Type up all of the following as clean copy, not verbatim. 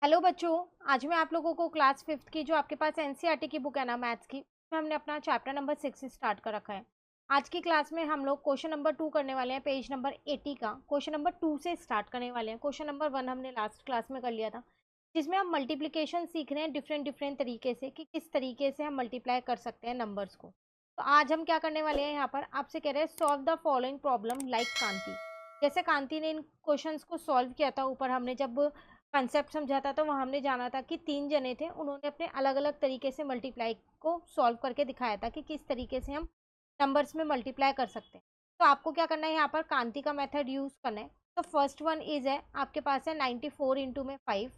Hello बच्चों। आज मैं आप लोगों को क्लास 5th की जो आपके पास एनसीईआरटी की बुक है ना मैथ्स की, उसमें हमने अपना चैप्टर नंबर 6 स्टार्ट कर रखा है। आज की क्लास में हम लोग क्वेश्चन नंबर 2 करने वाले हैं। पेज नंबर 80 का क्वेश्चन नंबर 2 से स्टार्ट करने वाले हैं। क्वेश्चन नंबर 1 हमने लास्ट क्लास में कर लिया था, जिसमें हम मल्टीप्लीकेशन सीख रहे हैं डिफरेंट तरीके से कि किस तरीके से हम मल्टीप्लाई कर सकते हैं नंबर्स को। तो आज हम क्या करने वाले हैं, यहाँ पर आपसे कह रहे हैं solve the following problem like Kanti. जैसे कांति ने इन क्वेश्चन को सॉल्व किया था, ऊपर हमने जब कंसेप्ट समझा था तो वहाँ हमने जाना था कि 3 जने थे, उन्होंने अपने अलग अलग तरीके से मल्टीप्लाई को सॉल्व करके दिखाया था कि किस तरीके से हम नंबर्स में मल्टीप्लाई कर सकते हैं। तो आपको क्या करना है, यहाँ पर कांति का मेथड यूज करना है। तो फर्स्ट वन इज है, आपके पास है 94 इंटू में 5।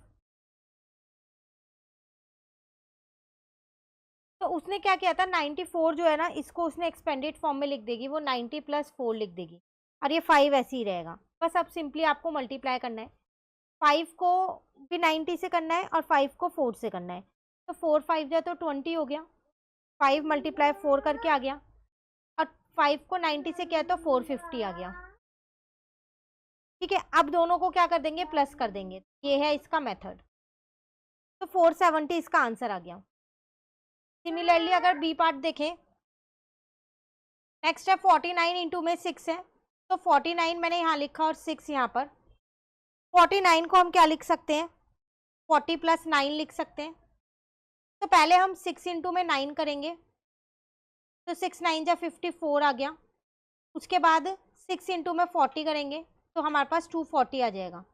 तो उसने क्या किया था, 94 जो है ना, इसको उसने एक्सपेंडेड फॉर्म में लिख देगी, वो 90 प्लस 4 लिख देगी और ये 5 ऐसे ही रहेगा। बस अब सिंपली आपको मल्टीप्लाई करना है। 5 को भी 90 से करना है और 5 को 4 से करना है। तो 4 5 जा तो 20 हो गया, 5 मल्टीप्लाई 4 करके आ गया, और 5 को 90 से किया तो 450 आ गया। ठीक है, अब दोनों को क्या कर देंगे, प्लस कर देंगे। ये है इसका मेथड। तो 470 इसका आंसर आ गया। सिमिलरली अगर बी पार्ट देखें, नेक्स्ट है 49 इंटू में 6 है। तो 49 मैंने यहाँ लिखा और 6 यहाँ पर। 49 को हम क्या लिख सकते हैं, 40 प्लस 9 लिख सकते हैं। तो पहले हम 6 इंटू में 9 करेंगे, तो 6 9 जा 54 आ गया। उसके बाद 6 इंटू में 40 करेंगे तो हमारे पास 240 आ जाएगा।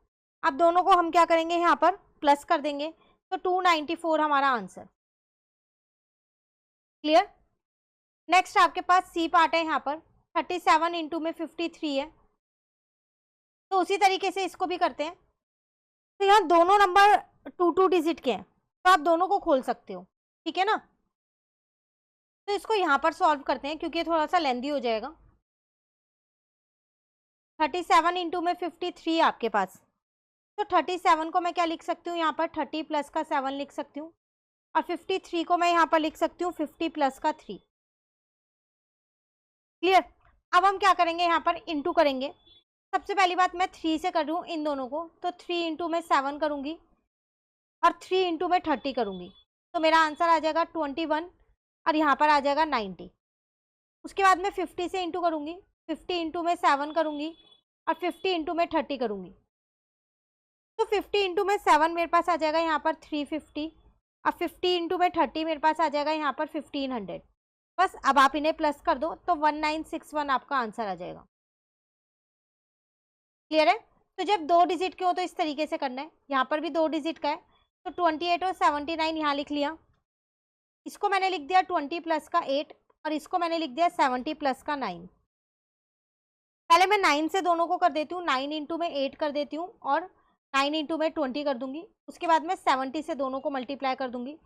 अब दोनों को हम क्या करेंगे, यहाँ पर प्लस कर देंगे, तो 294 हमारा आंसर। क्लियर। नेक्स्ट आपके पास सी पार्ट है, यहाँ पर 37 इंटू में 53 है। तो उसी तरीके से इसको भी करते हैं। तो यहाँ दोनों नंबर 2 डिजिट के हैं, तो आप दोनों को खोल सकते हो। ठीक है ना। तो इसको यहाँ पर सॉल्व करते हैं क्योंकि थोड़ा सा लेंदी हो जाएगा। 37 इंटू में 53 आपके पास। तो 37 को मैं क्या लिख सकती हूँ, यहाँ पर 30 प्लस का 7 लिख सकती हूँ, और 53 को मैं यहाँ पर लिख सकती हूँ 50 प्लस का 3। क्लियर। अब हम क्या करेंगे, यहाँ पर इंटू करेंगे। सबसे पहली बात मैं 3 से कर रही हूँ इन दोनों को, तो 3 इंटू में 7 करूँगी और 3 इंटू में 30 करूँगी। तो मेरा आंसर आ जाएगा 21 और यहाँ पर आ जाएगा 90। उसके बाद मैं 50 से इंटू करूँगी, 50 इंटू में 7 करूँगी और 50 इंटू में 30 करूँगी। तो 50 इंटू में 7 मेरे पास आ जाएगा यहाँ पर 350, और 50 इंटू में 30 मेरे पास आ जाएगा यहाँ पर 1500। बस अब आप इन्हें प्लस कर दो तो 1961 आपका आंसर आ जाएगा। क्लियर है। तो जब 2 डिजिट के हो तो इस तरीके से करना है। यहाँ पर भी 2 डिजिट का है, तो 28 और 79 यहाँ लिख लिया। इसको मैंने लिख दिया 20 प्लस का 8, और इसको मैंने लिख दिया 70 प्लस का 9। पहले मैं 9 से दोनों को कर देती हूँ, 9 इंटू में 8 कर देती हूँ और 9 इंटू में 20 कर दूंगी। उसके बाद मैं 70 से दोनों को मल्टीप्लाई कर दूंगी।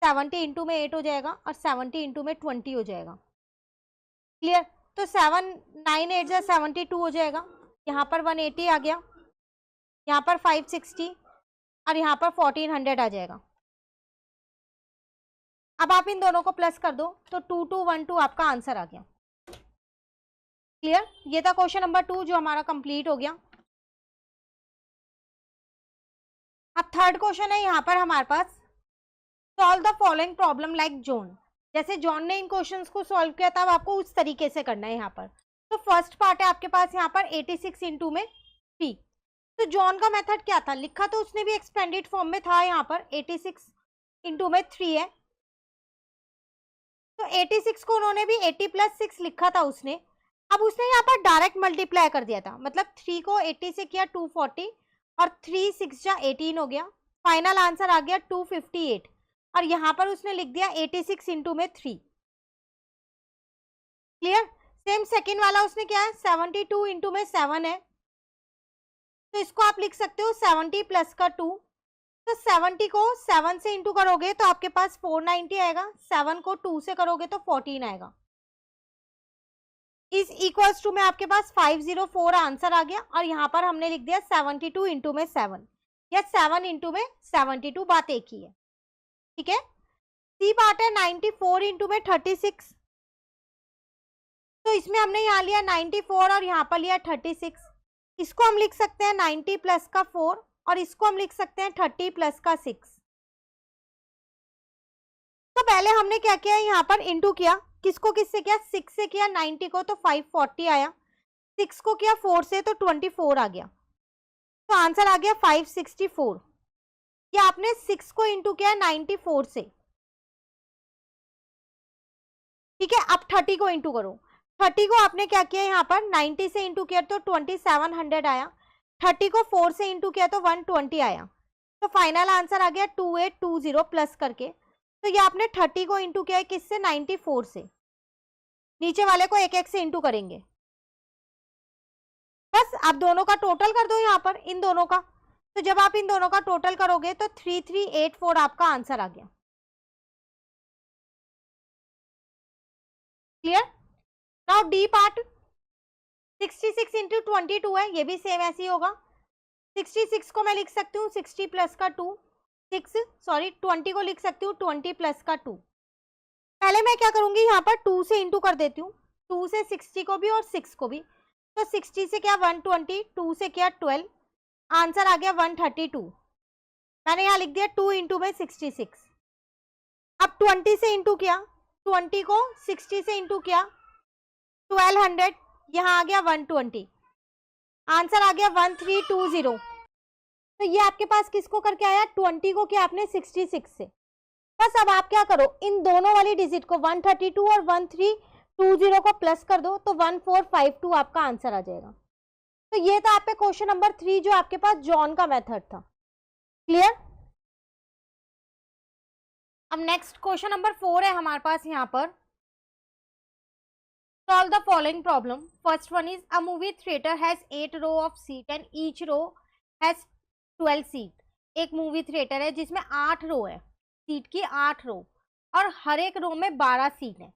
70 इंटू में 8 हो जाएगा और 70 इंटू में 20 हो जाएगा। क्लियर। तो 7 9 8 जा 72 हो जाएगा। यहाँ पर 180 आ गया, यहाँ पर 560 और यहाँ पर 1400 आ जाएगा। अब आप इन दोनों को प्लस कर दो तो 2212 आपका आंसर आ गया। क्लियर। ये था क्वेश्चन नंबर 2 जो हमारा कंप्लीट हो गया। अब थर्ड क्वेश्चन है यहाँ पर हमारे पास, solve the following problem like John. जैसे जॉन ने इन क्वेश्चंस को सॉल्व किया था, अब आपको उस तरीके से करना है यहाँ पर। तो फर्स्ट पार्ट है आपके पास यहाँ पर 86 इंटू में 3। तो जॉन का मेथड क्या था, लिखा तो उसने भी एक्सपेंडेड फॉर्म में था। यहाँ पर 86 इंटू में 3 है, तो 86 को उन्होंने भी 80 प्लस 6 लिखा था उसने। अब उसने यहाँ पर डायरेक्ट मल्टीप्लाई कर दिया था, मतलब 3 को 80 से किया 240 और 3 6 जा 18 हो गया। फाइनल आंसर आ गया 258, और यहाँ पर उसने लिख दिया 86 इंटू में 3। क्लियर। सेम सेकेंड वाला उसने क्या है, 72 इंटू में 7 है, तो इसको आप लिख सकते हो 70 प्लस का 2। तो 70 को 7 से इंटू करोगे तो आपके पास 490 आएगा, 7 को 2 से करोगे तो 14 आएगा। इस इक्वल्स टू में आपके पास 504 आंसर आ गया, और यहाँ पर हमने लिख दिया 72 इंटू में 7 या 7 इंटू में 72, बात एक ही है। ठीक है। सी पार्ट है 94 इंटू में 36। तो इसमें हमने यहाँ लिया 94 और यहाँ पर लिया 36। इसको हम लिख सकते हैं 90 प्लस का 4 और इसको हम लिख सकते हैं 30 प्लस का 6। तो पहले हमने क्या किया, यहाँ पर इंटू किया, किसको किससे किया, 6 से किया 90 को तो 540 आया, 6 को किया 4 से तो 24 आ गया, तो आंसर आ गया 564। ये आपने 6 को इंटू किया 94 से, ठीक है। अब 30 को इंटू करो, 30 को आपने क्या किया, यहाँ पर 90 से इंटू किया तो 2700 आया, 30 को 4 से इंटू किया तो 120 आया, तो फाइनल आंसर आ गया 2820 प्लस करके। तो ये आपने 30 को इंटू किया है किससे, 94 से, नीचे वाले को एक एक से इंटू करेंगे, बस आप दोनों का टोटल कर दो यहाँ पर, इन दोनों का। तो जब आप इन दोनों का टोटल करोगे तो 3384 आपका आंसर आ गया। Clear. Now D part, 66 into 22 है, ये भी सेम ऐसे ही होगा। 66 को मैं लिख सकती हूँ 60 प्लस का 2, 20 को लिख सकती हूँ 20 प्लस का 2। पहले मैं क्या करूंगी, यहाँ पर 2 से इंटू कर देती हूँ, 2 से 60 को भी और 6 को भी, तो 60 से क्या 120, 2 से क्या 12, आंसर आ गया 132। मैंने यहाँ लिख दिया 2 इंटू में 66। अब 20 से इंटू किया, 20 को 60 से इंटू किया 1200, यहाँ आ गया 120, आंसर आ गया 1320। तो ये आपके पास किसको करके आया, 20 को किया आपने 66 से। बस अब आप क्या करो, इन दोनों वाली डिजिट को 132 और 1320 को प्लस कर दो तो 1452 आपका आंसर आ जाएगा। तो ये था आपके क्वेश्चन नंबर 3 जो आपके पास जॉन का मेथड था। क्लियर। अब नेक्स्ट क्वेश्चन नंबर 4 है हमारे पास यहाँ पर। Solve the following problem. First one is a movie theater has 8 row of seat and each row has 12 seat. एक मूवी थिएटर है जिसमें 8 रो है, सीट की 8 रो, और हर एक रो में 12 सीट है,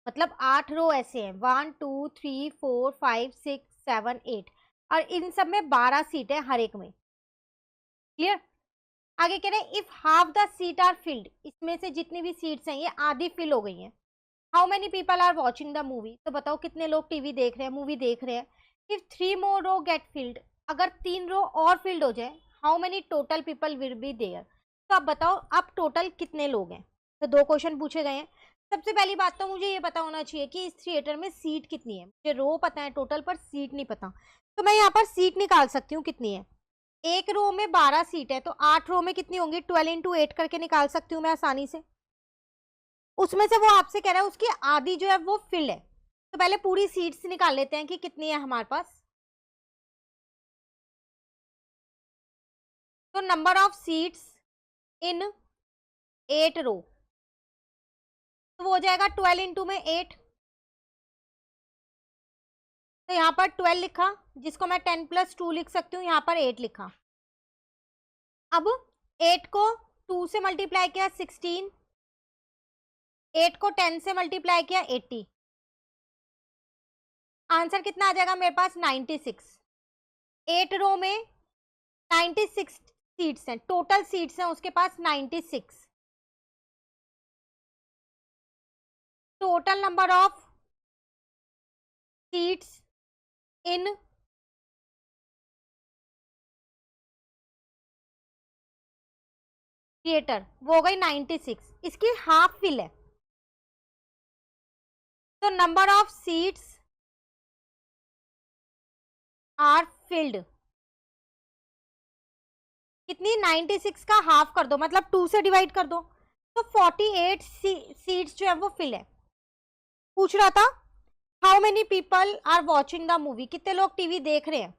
मतलब 8 रो ऐसे हैं, 1 2 3 4 5 6 7 8, और इन सब में 12 सीट है हर एक में। क्लियर। आगे कह रहे हैं if half the seat are filled, इसमें से जितनी भी सीट्स हैं ये आधी फिल हो गई हैं। How many people are watching the movie, तो बताओ कितने लोग टीवी देख रहे हैं, मूवी देख रहे हैं। If 3 more row get filled, अगर 3 रो और फिल्ड हो जाए, how many total people will be there, तो अब बताओ अब टोटल कितने लोग हैं। तो 2 क्वेश्चन पूछे गए हैं। सबसे पहली बात तो मुझे ये पता होना चाहिए कि इस थिएटर में सीट कितनी है, मुझे रो पता है टोटल पर सीट नहीं पता, तो मैं यहाँ पर सीट निकाल सकती हूँ कितनी है। एक रो में 12 सीट है तो 8 रो में कितनी होंगी, 12 इंटू 8 करके निकाल सकती हूँ मैं आसानी से। उसमें से वो आपसे कह रहा है उसकी आधी जो है वो फिल है, तो पहले पूरी सीट्स निकाल लेते हैं कि कितनी है हमारे पास। तो नंबर ऑफ सीट्स इन 8 रो, तो वो हो जाएगा 12 इंटू में 8, तो यहाँ पर 12 लिखा, जिसको मैं 10 प्लस 2 लिख सकती हूँ, यहाँ पर 8 लिखा। अब 8 को 2 से मल्टीप्लाई किया 16, 8 को 10 से मल्टीप्लाई किया 80, आंसर कितना आ जाएगा मेरे पास 96। 8 रो में 96 सीट्स हैं, टोटल सीट्स हैं उसके पास 96। Total number of seats in theatre वो हो गई 96, इसकी हाफ फिल है, तो number of seats are filled कितनी, 96 का हाफ कर दो मतलब 2 से डिवाइड कर दो, तो 48 सीट्स जो है वो फिल है। पूछ रहा था how many people are watching the movie, कितने लोग टीवी देख रहे हैं,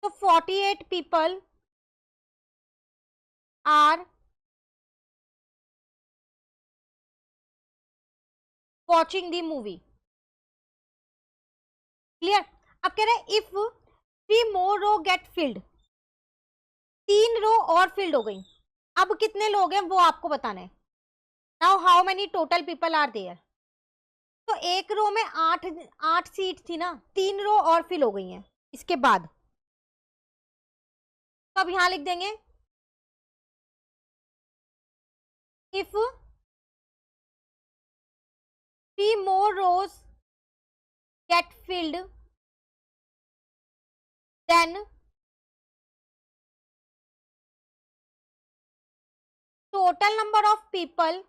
तो 48 people are watching the movie. Clear. अब कह रहे हैं if 3 more row get filled, 3 row और फिल्ड हो गई, अब कितने लोग हैं वो आपको बताना है। Now how many total people are there, तो एक रो में 8 सीट थी ना, 3 रो और फिल हो गई हैं इसके बाद, तो अब यहां लिख देंगे if 3 more rows get filled then total number of people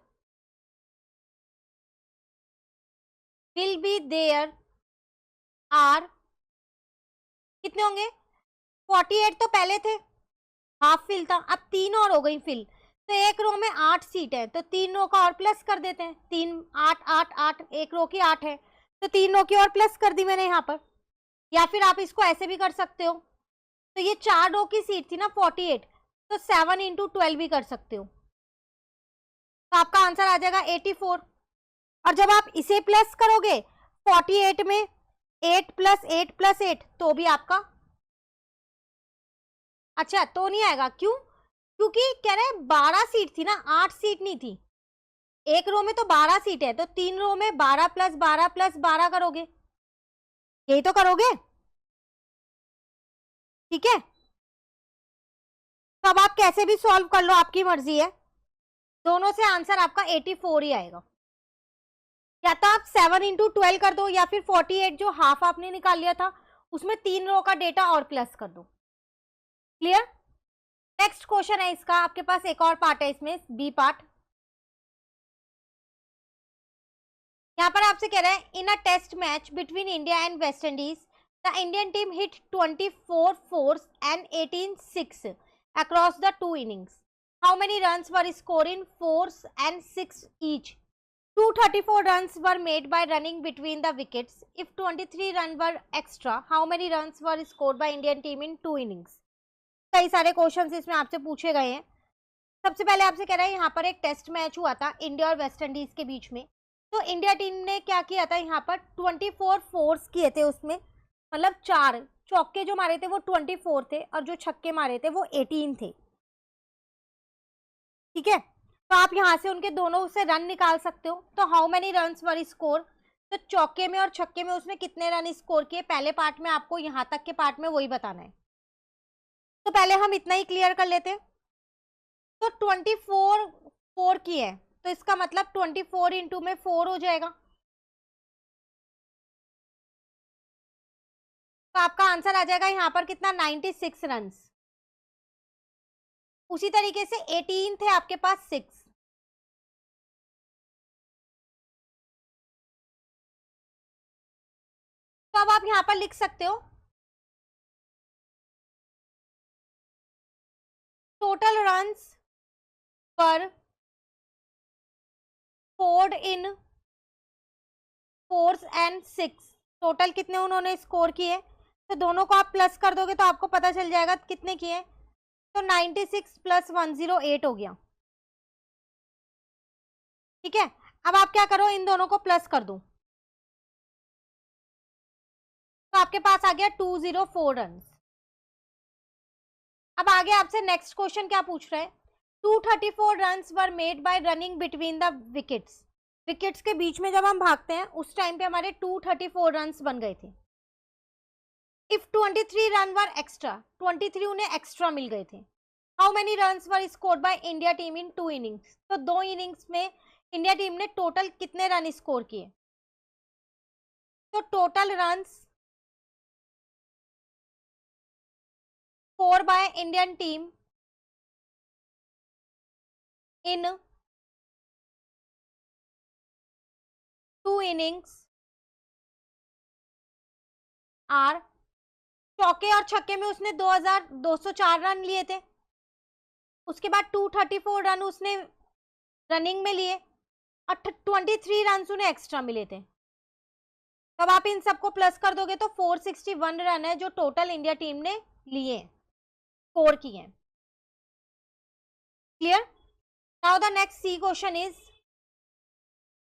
will be there are, कितने होंगे? 48 तो पहले थे, हाफ फिल था, अब 3 और हो गई फिल, तो एक रो में 8 सीट है, तो 3 रो का और प्लस कर देते हैं, 3 8 8 8, एक रो की 8 है, तो 3 रो की और प्लस कर दी मैंने यहाँ पर। या फिर आप इसको ऐसे भी कर सकते हो, तो ये 4 रो की सीट थी ना 48, तो 7 इंटू 12 भी कर सकते हो, तो आपका आंसर आ जाएगा 84। और जब आप इसे प्लस करोगे 48 में 8 प्लस 8 प्लस 8, तो भी आपका, अच्छा तो नहीं आएगा, क्यों? क्योंकि कह रहे हैं 12 सीट थी ना, 8 सीट नहीं थी, एक रो में तो 12 सीट है, तो 3 रो में 12 प्लस 12 प्लस 12 करोगे, यही तो करोगे, ठीक है? तो अब आप कैसे भी सॉल्व कर लो, आपकी मर्जी है, दोनों से आंसर आपका 84 ही आएगा। या तो आप 7 इंटू 12 कर दो, या फिर 48 जो हाफ आपने निकाल लिया था उसमें 3 रो का डेटा और प्लस कर दो। क्लियर? नेक्स्ट क्वेश्चन है इसका, आपके पास एक और पार्ट है इसमें, बी पार्ट। यहाँ पर आपसे कह रहा है, in a test match between India and West Indies the Indian team hit 24 fours and 18 6 across the 2 innings. How many runs were scored in 4s and 6 each? 234 runs were made by running between the wickets. If 23 runs were extra, how many runs were scored by Indian team in 2 innings? कई सारे questions इसमें आपसे पूछे गए हैं। सबसे पहले आपसे कह रहा है, यहाँ पर एक टेस्ट मैच हुआ था इंडिया और वेस्ट इंडीज के बीच में, तो इंडिया टीम ने क्या किया था, यहाँ पर 24 फोर्स किए थे उसमें, मतलब 4 चौके जो मारे थे वो 24 थे, और जो छक्के मारे थे वो 18 थे, ठीक है? तो आप यहाँ से उनके दोनों से रन निकाल सकते हो। तो how many runs were score, तो चौके में और छक्के में उसने कितने रन स्कोर किए, पहले पार्ट में आपको यहाँ तक के पार्ट में वही बताना है। तो पहले हम इतना ही क्लियर कर लेते हैं। तो 24 4 की है, तो इसका मतलब 24 इंटू में 4 हो जाएगा, तो आपका आंसर आ जाएगा यहाँ पर कितना, 96 रन। उसी तरीके से 18 थे आपके पास 6, तो अब आप यहाँ पर लिख सकते हो टोटल रन्स पर scored in 4s and 6, total कितने उन्होंने स्कोर किए, तो दोनों को आप प्लस कर दोगे तो आपको पता चल जाएगा कितने किए, तो 96 प्लस 108 हो गया, ठीक है? अब आप क्या करो, इन दोनों को प्लस कर दो, तो आपके पास आ गया 204 रन। अब आगे आपसे नेक्स्ट क्वेश्चन क्या पूछ रहे हैं, 234 runs were made by running between the wickets, wickets के बीच में जब हम भागते हैं उस टाइम पे हमारे 234 रन्स बन गए थे। इफ 23 रन वर एक्स्ट्रा, 23 उन्हें एक्स्ट्रा मिल गए थे, how many runs were scored by India team in 2 innings, तो 2 innings में इंडिया टीम ने टोटल कितने रन स्कोर किए, तो total runs score by Indian team in 2 innings are, चौके और छक्के में उसने 2204 रन लिए थे, उसके बाद 234 रन उसने रनिंग में लिए, और 23 रन उन्हें एक्स्ट्रा मिले थे, तब आप इन सबको प्लस कर दोगे तो 461 रन है जो टोटल इंडिया टीम ने लिए, स्कोर किए। Clear? Now the next C question is,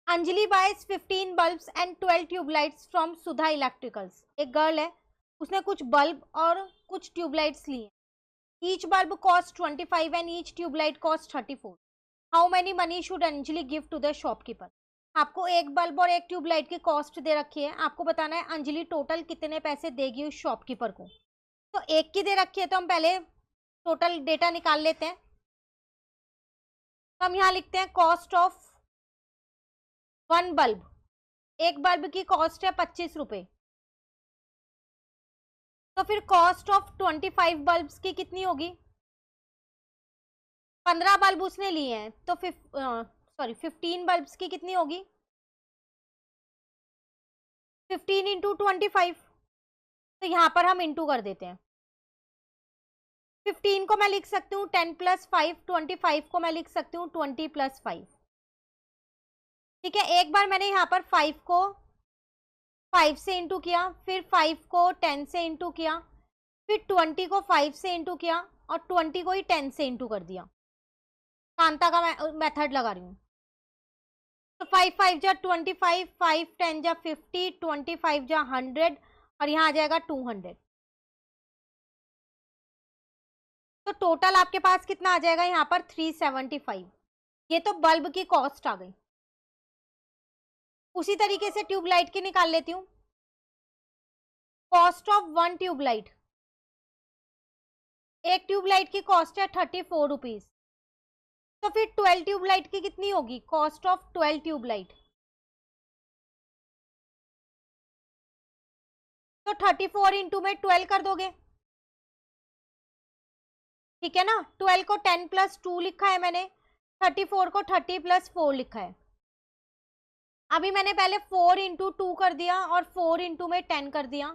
Anjali buys 15 bulbs and 12 tubelights from Sudha electricals, एक गर्ल है, उसने कुछ बल्ब और कुछ ट्यूबलाइट्स लिए, each bulb cost 25 and each tubelight cost 34, how many money should Anjali give to the shopkeeper, आपको एक bulb और एक ट्यूबलाइट की कॉस्ट दे रखी है, आपको बताना है अंजलि टोटल कितने पैसे देगी उस शॉपकीपर को। तो एक की दे रखी है, तो हम पहले टोटल डेटा निकाल लेते हैं, तो हम यहाँ लिखते हैं कॉस्ट ऑफ 1 बल्ब, एक बल्ब की कॉस्ट है 25 रुपए, तो फिर कॉस्ट ऑफ 25 बल्ब्स की कितनी होगी, 15 बल्ब उसने लिए हैं, तो 15 बल्ब्स की कितनी होगी? 15 इंटू 25। तो यहाँ पर हम इंटू कर देते हैं। 15 को मैं लिख सकती हूँ 10 + 5, 25 को मैं लिख सकती हूँ 20 + 5। ठीक है, एक बार मैंने यहाँ पर 5 को 5 से इंटू किया, फिर 5 को 10 से इंटू किया, फिर 20 को 5 से इंटू किया, और 20 को ही 10 से इंटू कर दिया। कांता का मेथड लगा रही हूँ। तो 5 5 जा 25, 5 10 जा 50, 25 जा 100, और यहाँ आ जाएगा 200। तो टोटल आपके पास कितना आ जाएगा यहाँ पर? 375। ये तो बल्ब की कॉस्ट आ गई। उसी तरीके से ट्यूबलाइट की निकाल लेती हूँ। कॉस्ट ऑफ 1 ट्यूबलाइट, एक ट्यूबलाइट की कॉस्ट है 34 रुपीज। तो फिर 12 ट्यूबलाइट की कितनी होगी? कॉस्ट ऑफ 12 ट्यूबलाइट, तो 34 इंटू में 12 कर दोगे। ठीक है ना, 12 को 10 + 2 लिखा है मैंने, 34 को 30 + 4 लिखा है। अभी मैंने पहले 4 इंटू 2 कर दिया और 4 इंटू में 10 कर दिया।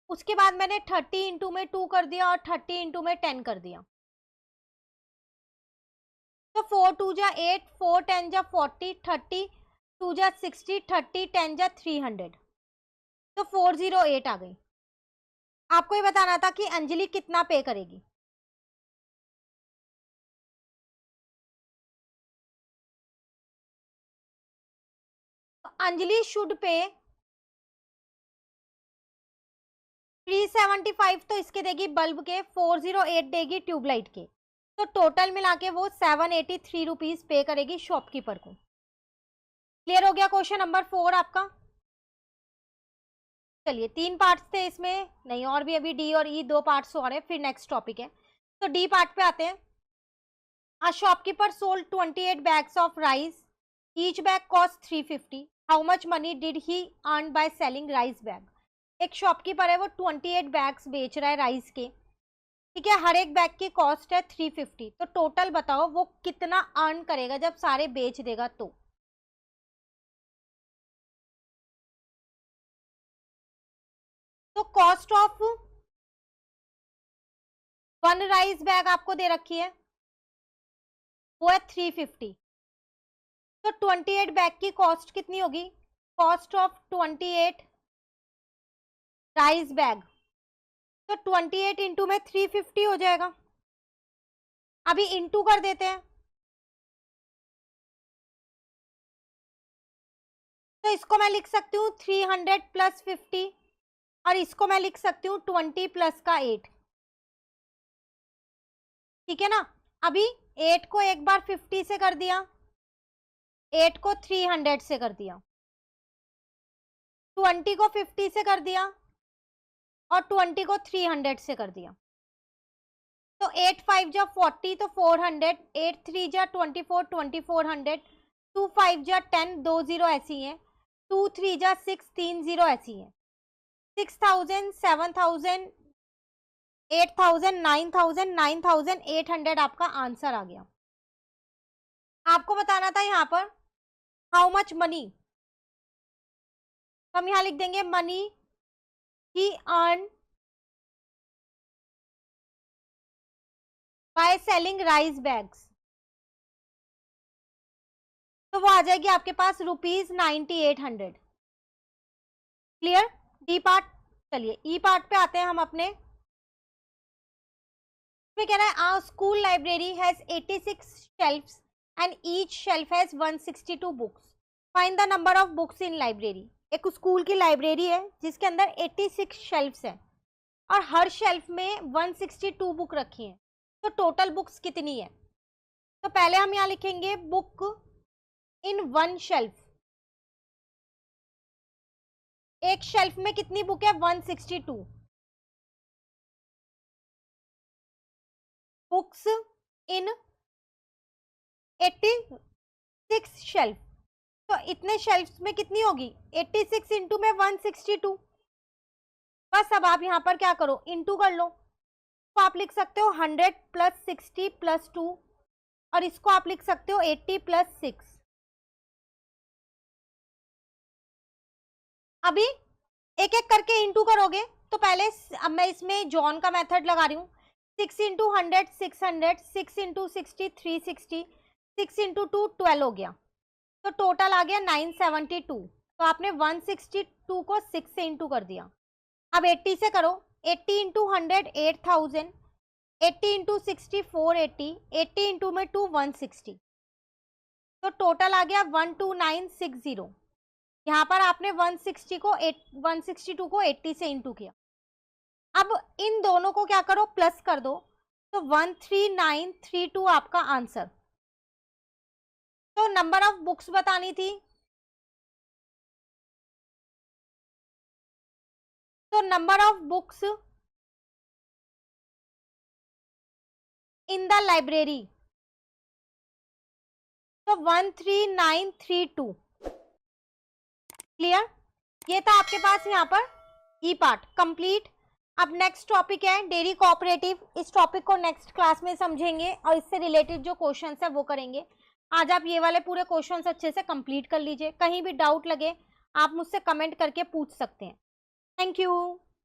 उसके बाद मैंने 30 इंटू में 2 कर दिया और 30 इंटू में 10 कर दिया। तो 4 2 जा 8, 4 10 जा 40, 30 2 जा 60, 30 10 जा 300। तो 408 आ गई। आपको ये बताना था कि अंजलि कितना पे करेगी। तो अंजलि शुड पे 375 तो इसके देगी बल्ब के, 408 देगी ट्यूबलाइट के। तो टोटल मिला के वो 783 रुपीज पे करेगी शॉपकीपर को। क्लियर हो गया क्वेश्चन नंबर 4 आपका? चलिए 3 पार्ट्स थे इसमें, नहीं और भी, अभी डी और ई 2 पार्ट्स और है, फिर नेक्स्ट टॉपिक है। तो डी पार्ट पे आते हैं। A shopkeeper sold 28 bags of rice. Each bag cost 350. How much money did he earn by selling rice bag? एक शॉपकीपर है, वो 28 बैग्स बेच रहा है राइस के। ठीक है, हर एक बैग की कॉस्ट है 350। तो टोटल बताओ वो कितना अर्न करेगा जब सारे बेच देगा तो कॉस्ट ऑफ 1 राइस बैग आपको दे रखी है, वो है 350। तो 28 बैग की कॉस्ट कितनी होगी? कॉस्ट ऑफ 28 राइस बैग, तो 28 इंटू में 350 हो जाएगा। अभी इंटू कर देते हैं। तो इसको मैं लिख सकती हूँ 300 + 50, और इसको मैं लिख सकती हूँ 20 + का 8। ठीक है ना, अभी 8 को एक बार 50 से कर दिया, 8 को 300 से कर दिया, 20 को 50 से कर दिया, और 20 को 300 से कर दिया। तो 8 5 जा 40, तो 400, 8 3 जा 24, 2400, 2 5 जा 10, 2 0 ऐसी है, 2 3 जा 6, 3 0 ऐसी है। 6000, 7000, 8000, 9000, 9800 आपका आंसर आ गया। आपको बताना था यहाँ पर हाउ मच मनी, हम यहाँ लिख देंगे money he earn by selling rice bags. तो वो आ जाएगी आपके पास ₹9800। Clear D part. चलिए ई पार्ट पे आते हैं हम अपने। इसमें कह रहा है school library has 86 shelves and each shelf has 162 books. Find the number of books in library. एक स्कूल की लाइब्रेरी है जिसके अंदर 86 शेल्फ्स हैं और हर शेल्फ में 162 बुक रखी हैं। तो टोटल बुक्स कितनी है? तो पहले हम यहाँ लिखेंगे बुक इन वन शेल्फ। एक शेल्फ में कितनी बुक है? 162 बुक्स इन 86 शेल्फ। तो इतने शेल्फ्स में कितनी होगी? 86 इंटू में 162। बस अब आप यहाँ पर क्या करो, इंटू कर लो। तो आप लिख सकते हो 100 + 60 + 2 और इसको आप लिख सकते हो 80 + 6। अभी एक एक करके इंटू करोगे तो पहले अब मैं इसमें जॉन का मेथड लगा रही हूँ। 6 इंटू 100 600, 6 इंटू 60 360, 6 इंटू 2 12 हो गया, तो टोटल आ गया 972। तो आपने 162 को 6 से इंटू कर दिया। अब 80 से करो, 80 इंटू 100 8000, 80 इंटू 60 480, 80 इंटू में 2 160, तो टोटल आ गया 12960। यहाँ पर आपने 162 को 80 से इंटू किया। अब इन दोनों को क्या करो, प्लस कर दो, तो 13932 आपका आंसर। तो नंबर ऑफ बुक्स बतानी थी, तो number of books in the library, तो 13932। क्लियर? ये था आपके पास यहाँ पर ई पार्ट कंप्लीट। अब नेक्स्ट टॉपिक है डेयरी कोऑपरेटिव। इस टॉपिक को नेक्स्ट क्लास में समझेंगे और इससे रिलेटेड जो क्वेश्चंस है वो करेंगे। आज आप ये वाले पूरे क्वेश्चंस अच्छे से कंप्लीट कर लीजिए। कहीं भी डाउट लगे आप मुझसे कमेंट करके पूछ सकते हैं। Thank you.